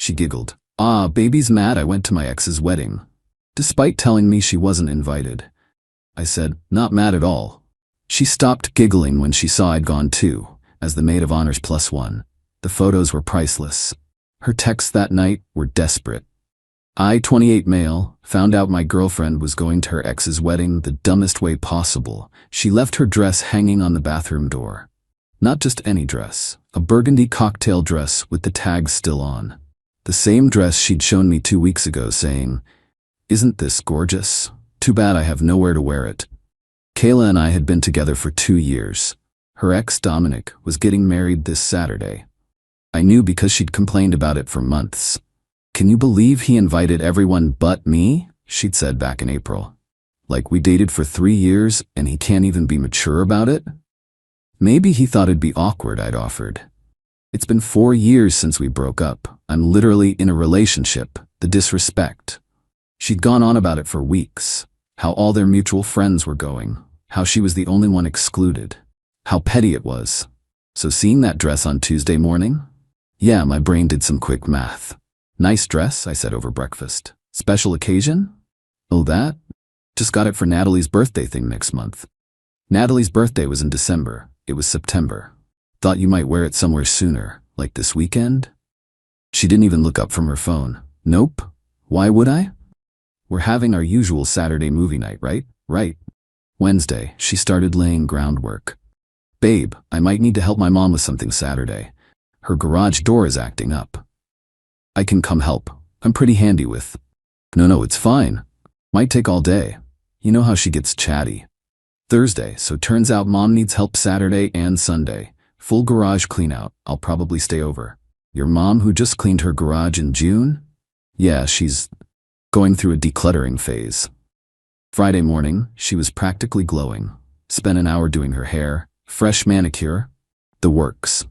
She giggled. Ah, baby's mad I went to my ex's wedding, despite telling me she wasn't invited. I said, not mad at all. She stopped giggling when she saw I'd gone too, as the maid of honor's +1. The photos were priceless. Her texts that night were desperate. I, 28 male, found out my girlfriend was going to her ex's wedding the dumbest way possible. She left her dress hanging on the bathroom door. Not just any dress, a burgundy cocktail dress with the tags still on. The same dress she'd shown me 2 weeks ago, saying, "Isn't this gorgeous? Too bad I have nowhere to wear it." Kayla and I had been together for 2 years. Her ex, Dominic, was getting married this Saturday. I knew because she'd complained about it for months. "Can you believe he invited everyone but me?" she'd said back in April. "Like we dated for 3 years and he can't even be mature about it?" "Maybe he thought it'd be awkward," I'd offered. "It's been 4 years since we broke up. I'm literally in a relationship. The disrespect." She'd gone on about it for weeks. How all their mutual friends were going. How she was the only one excluded. How petty it was. So seeing that dress on Tuesday morning? Yeah, my brain did some quick math. "Nice dress," I said over breakfast. "Special occasion?" "Oh, that? Just got it for Natalie's birthday thing next month." Natalie's birthday was in December. It was September. "Thought you might wear it somewhere sooner, like this weekend?" She didn't even look up from her phone. "Nope. Why would I?" "We're having our usual Saturday movie night, right?" "Right." Wednesday, she started laying groundwork. "Babe, I might need to help my mom with something Saturday. Her garage door is acting up." "I can come help. I'm pretty handy with." No, it's fine. Might take all day. You know how she gets chatty." Thursday, so turns out mom needs help Saturday and Sunday. Full garage clean out. I'll probably stay over. "Your mom who just cleaned her garage in June?" "Yeah, she's going through a decluttering phase." Friday morning, she was practically glowing. Spent an hour doing her hair, fresh manicure, the works.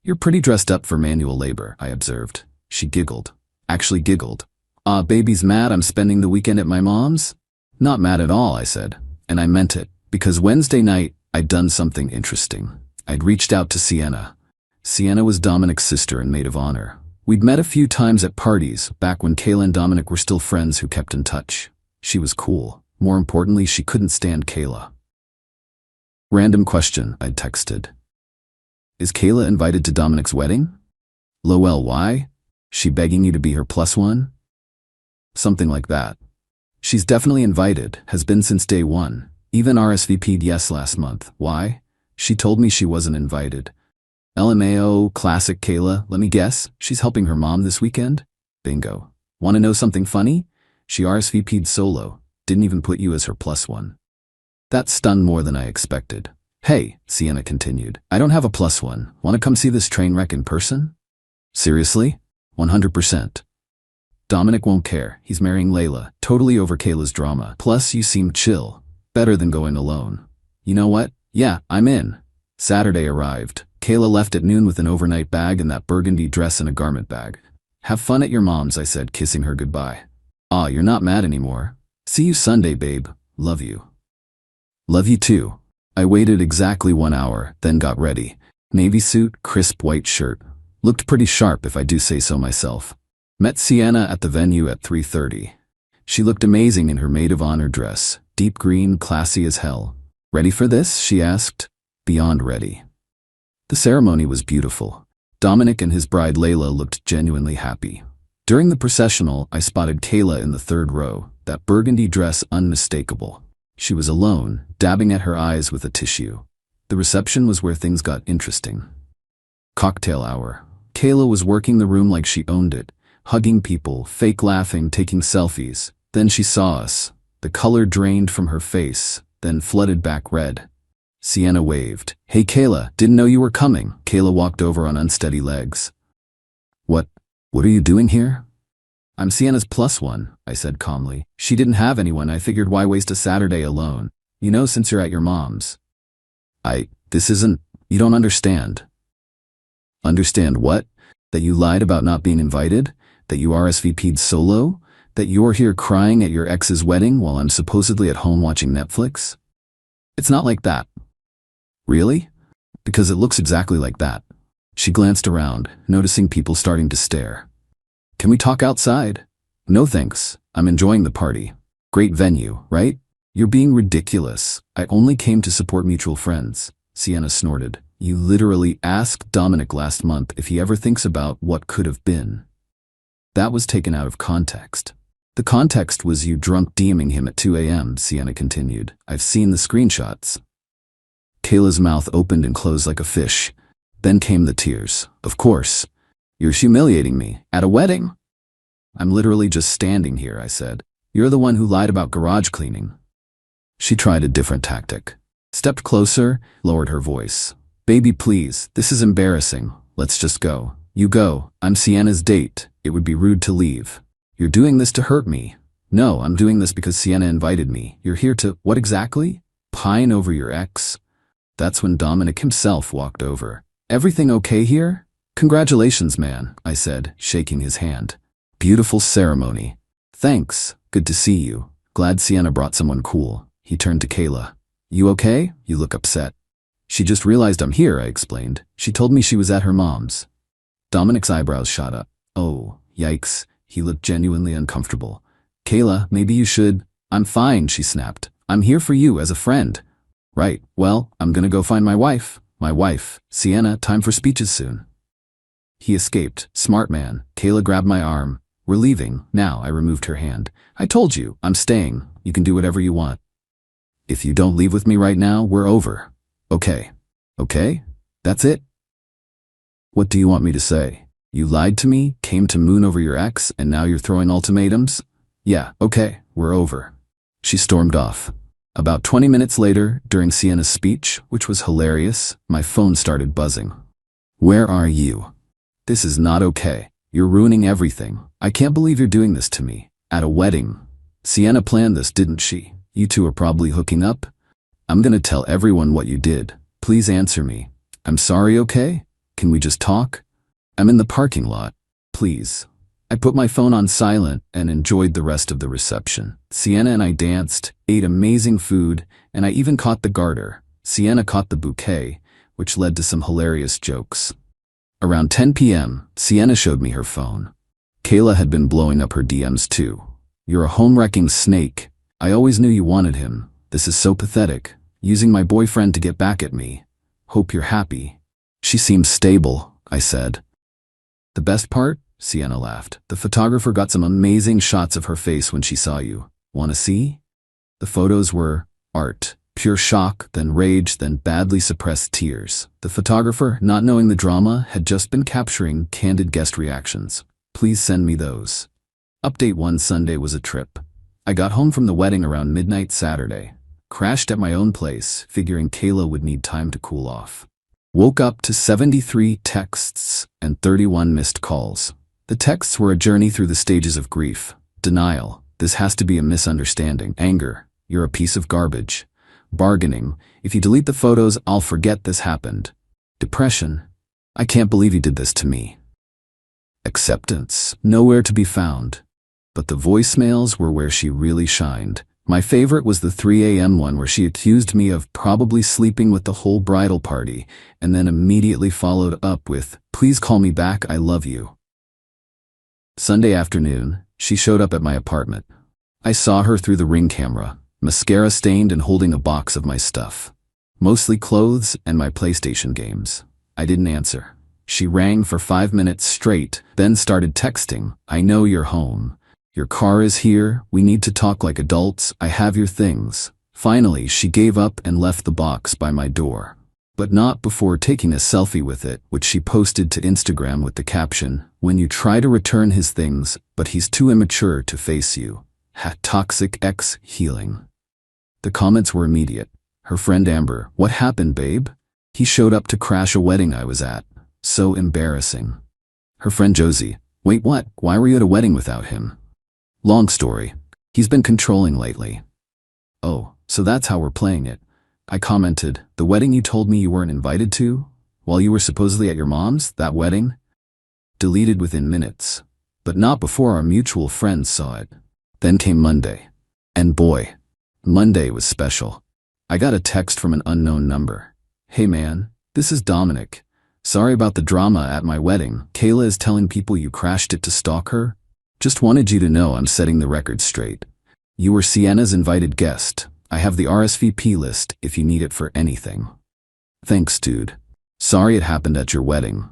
"You're pretty dressed up for manual labor," I observed. She giggled. Actually giggled. "Ah, baby's mad I'm spending the weekend at my mom's?" "Not mad at all," I said. And I meant it, because Wednesday night, I'd done something interesting. I'd reached out to Sienna. Sienna was Dominic's sister and maid of honor. We'd met a few times at parties, back when Kayla and Dominic were still friends who kept in touch. She was cool. More importantly, she couldn't stand Kayla. "Random question," I'd texted. "Is Kayla invited to Dominic's wedding?" "Lol, why? She begging you to be her +1?" Something like that. "She's definitely invited, has been since day one. Even RSVP'd yes last month. Why?" "She told me she wasn't invited." "LMAO, classic Kayla. Let me guess, she's helping her mom this weekend?" "Bingo. Want to know something funny? She RSVP'd solo, didn't even put you as her +1. That stunned more than I expected. "Hey," Sienna continued, "I don't have a +1. Want to come see this train wreck in person?" "Seriously?" 100%. "Dominic won't care. He's marrying Layla. Totally over Kayla's drama. Plus, you seem chill. Better than going alone." "You know what? Yeah, I'm in." Saturday arrived. Kayla left at noon with an overnight bag and that burgundy dress in a garment bag. "Have fun at your mom's," I said, kissing her goodbye. "Ah, you're not mad anymore. See you Sunday, babe. Love you." "Love you too." I waited exactly 1 hour, then got ready. Navy suit, crisp white shirt. Looked pretty sharp if I do say so myself. Met Sienna at the venue at 3:30. She looked amazing in her maid of honor dress, deep green, classy as hell. "Ready for this?" she asked. Beyond ready. The ceremony was beautiful. Dominic and his bride Layla looked genuinely happy. During the processional, I spotted Kayla in the 3rd row, that burgundy dress unmistakable. She was alone, dabbing at her eyes with a tissue. The reception was where things got interesting. Cocktail hour. Kayla was working the room like she owned it, hugging people, fake laughing, taking selfies. Then she saw us. The color drained from her face, then flooded back red. Sienna waved. "Hey Kayla, didn't know you were coming." Kayla walked over on unsteady legs. What are you doing here?" "I'm Sienna's +1, I said calmly. "She didn't have anyone. I figured why waste a Saturday alone? You know, since you're at your mom's." You don't understand." "Understand what? That you lied about not being invited? That you RSVP'd solo? That you're here crying at your ex's wedding while I'm supposedly at home watching Netflix?" "It's not like that." "Really? Because it looks exactly like that." She glanced around, noticing people starting to stare. Can we talk outside? No thanks. I'm enjoying the party. Great venue, right? You're being ridiculous. I only came to support mutual friends. Sienna snorted. You literally asked Dominic last month if he ever thinks about what could have been. That was taken out of context. The context was you drunk DMing him at 2 a.m., Sienna continued. I've seen the screenshots. Kayla's mouth opened and closed like a fish. Then came the tears. Of course. You're humiliating me. At a wedding? I'm literally just standing here, I said. You're the one who lied about garage cleaning. She tried a different tactic. Stepped closer, lowered her voice. Baby, please, this is embarrassing. Let's just go. You go. I'm Sienna's date. It would be rude to leave. You're doing this to hurt me. No, I'm doing this because Sienna invited me. You're here to, what exactly? Pine over your ex? That's when Dominic himself walked over. Everything okay here? Congratulations, man, I said, shaking his hand. Beautiful ceremony. Thanks. Good to see you. Glad Sienna brought someone cool. He turned to Kayla. You okay? You look upset. She just realized I'm here, I explained. She told me she was at her mom's. Dominic's eyebrows shot up. Oh, yikes. He looked genuinely uncomfortable. Kayla, maybe you should. I'm fine, she snapped. I'm here for you as a friend. Right, well, I'm gonna go find my wife. My wife. Sienna, time for speeches soon. He escaped. Smart man. Kayla grabbed my arm. We're leaving. Now, I removed her hand. I told you, I'm staying. You can do whatever you want. If you don't leave with me right now, we're over. Okay. Okay? That's it? What do you want me to say? You lied to me, came to moon over your ex, and now you're throwing ultimatums? Yeah, okay, we're over. She stormed off. About 20 minutes later, during Sienna's speech, which was hilarious, my phone started buzzing. Where are you? This is not okay. You're ruining everything. I can't believe you're doing this to me. At a wedding. Sienna planned this, didn't she? You two are probably hooking up? I'm gonna tell everyone what you did. Please answer me. I'm sorry, okay? Can we just talk? I'm in the parking lot. Please. I put my phone on silent and enjoyed the rest of the reception. Sienna and I danced, ate amazing food, and I even caught the garter. Sienna caught the bouquet, which led to some hilarious jokes. Around 10 p.m., Sienna showed me her phone. Kayla had been blowing up her DMs too. You're a home-wrecking snake. I always knew you wanted him. This is so pathetic. Using my boyfriend to get back at me. Hope you're happy. She seems stable, I said. The best part? Sienna laughed. The photographer got some amazing shots of her face when she saw you. Wanna see? The photos were art. Pure shock, then rage, then badly suppressed tears. The photographer, not knowing the drama, had just been capturing candid guest reactions. Please send me those. Update 1 Sunday was a trip. I got home from the wedding around midnight Saturday. Crashed at my own place, figuring Kayla would need time to cool off. Woke up to 73 texts and 31 missed calls. The texts were a journey through the stages of grief. Denial. This has to be a misunderstanding. Anger. You're a piece of garbage. Bargaining. If you delete the photos, I'll forget this happened. Depression. I can't believe you did this to me. Acceptance. Nowhere to be found. But the voicemails were where she really shined. My favorite was the 3 a.m. one where she accused me of probably sleeping with the whole bridal party and then immediately followed up with, please call me back, I love you. Sunday afternoon, she showed up at my apartment. I saw her through the Ring camera, mascara stained and holding a box of my stuff. Mostly clothes and my PlayStation games. I didn't answer. She rang for 5 minutes straight, then started texting, I know you're home. Your car is here, we need to talk like adults, I have your things. Finally, she gave up and left the box by my door. But not before taking a selfie with it, which she posted to Instagram with the caption, when you try to return his things, but he's too immature to face you. Toxic ex healing. The comments were immediate. Her friend Amber, what happened, babe? He showed up to crash a wedding I was at. So embarrassing. Her friend Josie, wait, what? Why were you at a wedding without him? Long story. He's been controlling lately. Oh, so that's how we're playing it. I commented, the wedding you told me you weren't invited to? While you were supposedly at your mom's, that wedding? Deleted within minutes. But not before our mutual friends saw it. Then came Monday. And boy, Monday was special. I got a text from an unknown number. Hey man, this is Dominic. Sorry about the drama at my wedding. Kayla is telling people you crashed it to stalk her? Just wanted you to know I'm setting the record straight. You were Sienna's invited guest. I have the RSVP list if you need it for anything. Thanks, dude. Sorry it happened at your wedding.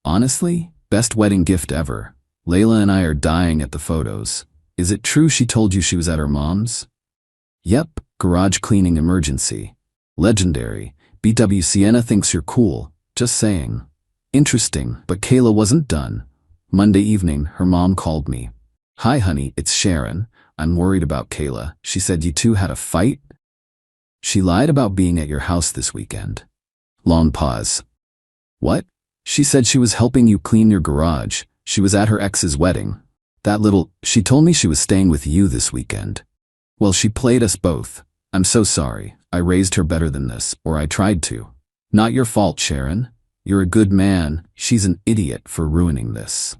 Honestly, best wedding gift ever. Layla and I are dying at the photos. Is it true she told you she was at her mom's? Yep, garage cleaning emergency. Legendary. BW Sienna thinks you're cool. Just saying. Interesting, but Kayla wasn't done. Monday evening, her mom called me. Hi honey, it's Sharon. I'm worried about Kayla. She said you two had a fight? She lied about being at your house this weekend. Long pause. What? She said she was helping you clean your garage. She was at her ex's wedding. She told me she was staying with you this weekend. Well, she played us both. I'm so sorry. I raised her better than this, or I tried to. Not your fault, Sharon. You're a good man. She's an idiot for ruining this.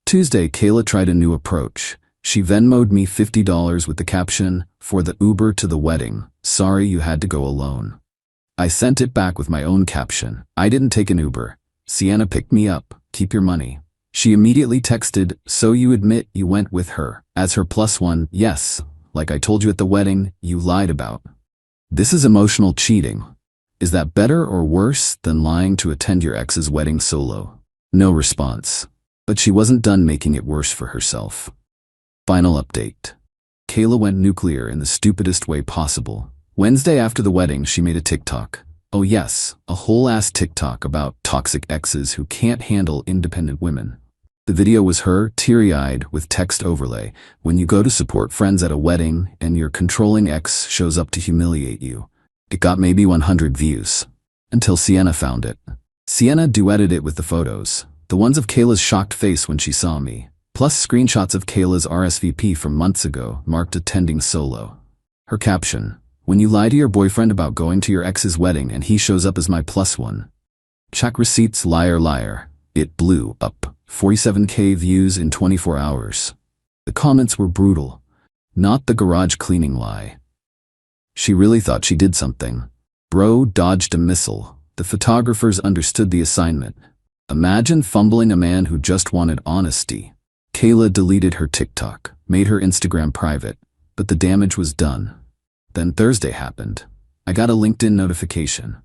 Tuesday, Kayla tried a new approach. She Venmo'd me $50 with the caption, "For the Uber to the wedding. Sorry you had to go alone." I sent it back with my own caption. I didn't take an Uber. Sienna picked me up. Keep your money. She immediately texted, "So you admit you went with her as her +1? Yes, like I told you at the wedding, you lied about." This is emotional cheating. Is that better or worse than lying to attend your ex's wedding solo? No response. But she wasn't done making it worse for herself. Final update. Kayla went nuclear in the stupidest way possible. Wednesday after the wedding, she made a TikTok. Oh yes, a whole-ass TikTok about toxic exes who can't handle independent women. The video was her, teary-eyed, with text overlay. When you go to support friends at a wedding and your controlling ex shows up to humiliate you. It got maybe 100 views. Until Sienna found it. Sienna duetted it with the photos. The ones of Kayla's shocked face when she saw me. Plus screenshots of Kayla's RSVP from months ago, marked attending solo. Her caption. When you lie to your boyfriend about going to your ex's wedding and he shows up as my +1. Check receipts, liar liar. It blew up. 47K views in 24 hours. The comments were brutal. Not the garage cleaning lie. She really thought she did something. Bro dodged a missile. The photographers understood the assignment. Imagine fumbling a man who just wanted honesty. Kayla deleted her TikTok, made her Instagram private, but the damage was done. Then Thursday happened. I got a LinkedIn notification.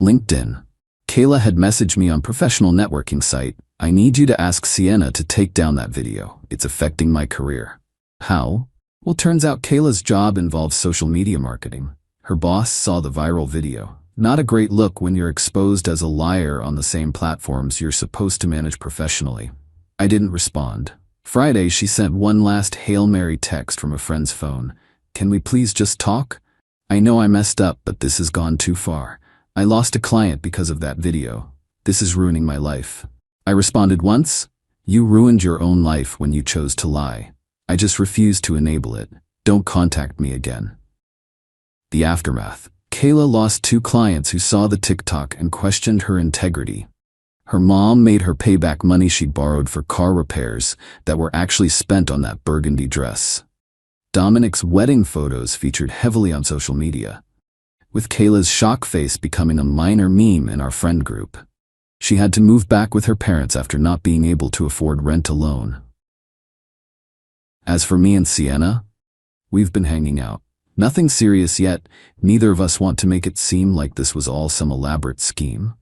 LinkedIn. Kayla had messaged me on professional networking site. I need you to ask Sienna to take down that video. It's affecting my career. How? Well, turns out Kayla's job involves social media marketing. Her boss saw the viral video. Not a great look when you're exposed as a liar on the same platforms you're supposed to manage professionally. I didn't respond. Friday, she sent one last Hail Mary text from a friend's phone. Can we please just talk? I know I messed up, but this has gone too far. I lost a client because of that video. This is ruining my life. I responded once. You ruined your own life when you chose to lie. I just refuse to enable it. Don't contact me again. The aftermath. Kayla lost 2 clients who saw the TikTok and questioned her integrity. Her mom made her pay back money she'd borrowed for car repairs that were actually spent on that burgundy dress. Dominic's wedding photos featured heavily on social media, with Kayla's shock face becoming a minor meme in our friend group. She had to move back with her parents after not being able to afford rent alone. As for me and Sienna, we've been hanging out. Nothing serious yet. Neither of us want to make it seem like this was all some elaborate scheme.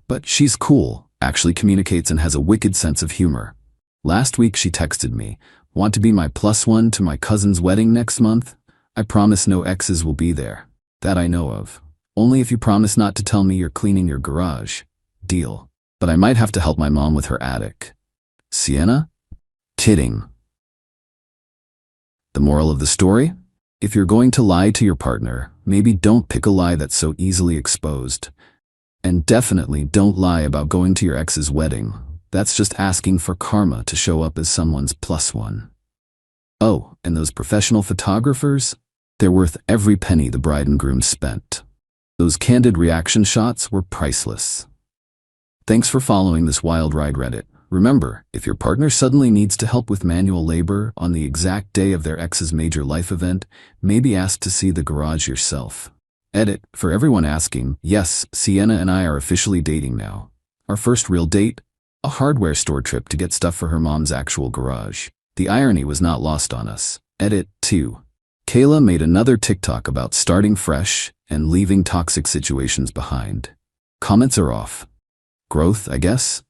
But she's cool, actually communicates and has a wicked sense of humor. Last week she texted me, "Want to be my +1 to my cousin's wedding next month? I promise no exes will be there. That I know of. Only if you promise not to tell me you're cleaning your garage. Deal. But I might have to help my mom with her attic." Sienna? Kidding. The moral of the story? If you're going to lie to your partner, maybe don't pick a lie that's so easily exposed. And definitely don't lie about going to your ex's wedding. That's just asking for karma to show up as someone's +1. Oh, and those professional photographers? They're worth every penny the bride and groom spent. Those candid reaction shots were priceless. Thanks for following this wild ride, Reddit. Remember, if your partner suddenly needs to help with manual labor on the exact day of their ex's major life event, maybe ask to see the garage yourself. Edit, for everyone asking, yes, Sienna and I are officially dating now. Our first real date? A hardware store trip to get stuff for her mom's actual garage. The irony was not lost on us. Edit 2. Kayla made another TikTok about starting fresh and leaving toxic situations behind. Comments are off. Growth, I guess?